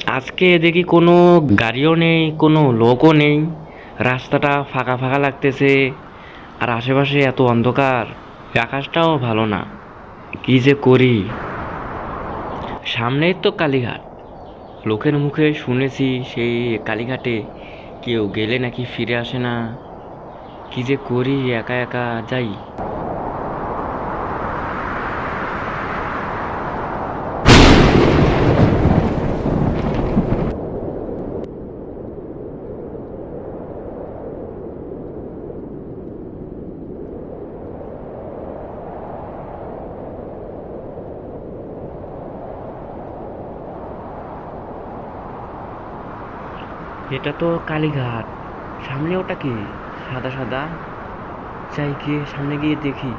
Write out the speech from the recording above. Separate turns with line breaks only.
আজকে দেখি কোনো গাড়িও নেই, কোনো লোকও নেই। রাস্তাটা ফাঁকা ফাঁকা লাগতেছে। আর আশেপাশে এত অন্ধকার, আকাশটাও ভালো না। কি যে করি। সামনেই তো কালীঘাট। লোকের মুখে শুনেছি সেই কালীঘাটে কেউ গেলে নাকি ফিরে আসে না। কি যে করি, একা একা যাই। এটা তো কালীঘাট। সামনে ওটা কি? সাদা সাদা। যাই গিয়ে সামনে গিয়ে দেখি।